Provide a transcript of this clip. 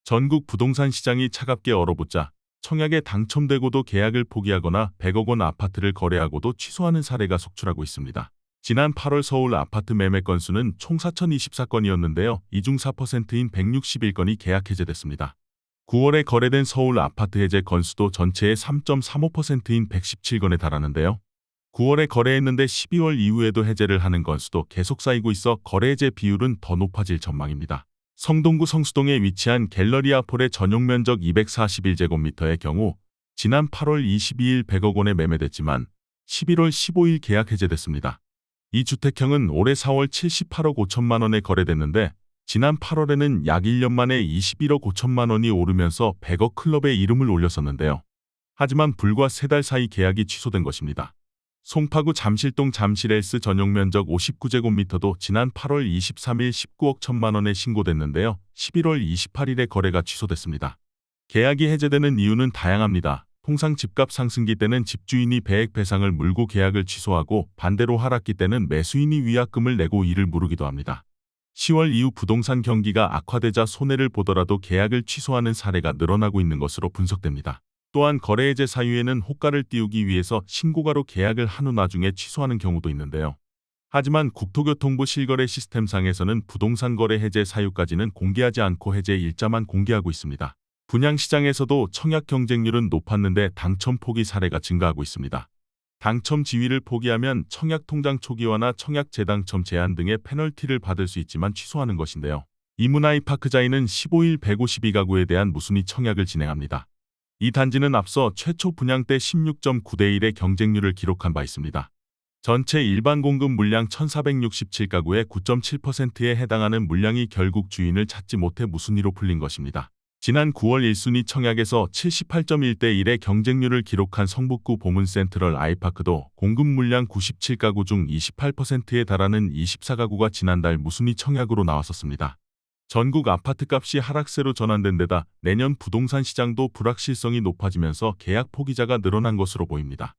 전국 부동산 시장이 차갑게 얼어붙자 청약에 당첨되고도 계약을 포기하거나 100억 원 아파트를 거래하고도 취소하는 사례가 속출하고 있습니다. 지난 8월 서울 아파트 매매 건수는 총 4,024건이었는데요. 이 중 4%인 161건이 계약 해제됐습니다. 9월에 거래된 서울 아파트 해제 건수도 전체의 3.35%인 117건에 달하는데요. 9월에 거래했는데 12월 이후에도 해제를 하는 건수도 계속 쌓이고 있어 거래 해제 비율은 더 높아질 전망입니다. 성동구 성수동에 위치한 갤러리아 폴의 전용 면적 241제곱미터의 경우 지난 8월 22일 100억 원에 매매됐지만 11월 15일 계약 해제됐습니다. 이 주택형은 올해 4월 78억 5천만 원에 거래됐는데 지난 8월에는 약 1년 만에 21억 5천만 원이 오르면서 100억 클럽에 이름을 올렸었는데요. 하지만 불과 3달 사이 계약이 취소된 것입니다. 송파구 잠실동 잠실헬스 전용 면적 59제곱미터도 지난 8월 23일 19억 1천만 원에 신고됐는데요. 11월 28일에 거래가 취소됐습니다. 계약이 해제되는 이유는 다양합니다. 통상 집값 상승기 때는 집주인이 배액 배상을 물고 계약을 취소하고 반대로 하락기 때는 매수인이 위약금을 내고 이를 무르기도 합니다. 10월 이후 부동산 경기가 악화되자 손해를 보더라도 계약을 취소하는 사례가 늘어나고 있는 것으로 분석됩니다. 또한 거래 해제 사유에는 호가를 띄우기 위해서 신고가로 계약을 한 후 나중에 취소하는 경우도 있는데요. 하지만 국토교통부 실거래 시스템상에서는 부동산 거래 해제 사유까지는 공개하지 않고 해제 일자만 공개하고 있습니다. 분양시장에서도 청약 경쟁률은 높았는데 당첨 포기 사례가 증가하고 있습니다. 당첨 지위를 포기하면 청약 통장 초기화나 청약 재당첨 제한 등의 페널티를 받을 수 있지만 취소하는 것인데요. 이문아이파크자이는 15일 152가구에 대한 무순위 청약을 진행합니다. 이 단지는 앞서 최초 분양 때 16.9대 1의 경쟁률을 기록한 바 있습니다. 전체 일반 공급 물량 1,467가구의 9.7%에 해당하는 물량이 결국 주인을 찾지 못해 무순위로 풀린 것입니다. 지난 9월 1순위 청약에서 78.1대 1의 경쟁률을 기록한 성북구 보문센트럴 아이파크도 공급 물량 97가구 중 28%에 달하는 24가구가 지난달 무순위 청약으로 나왔었습니다. 전국 아파트값이 하락세로 전환된 데다 내년 부동산 시장도 불확실성이 높아지면서 계약 포기자가 늘어난 것으로 보입니다.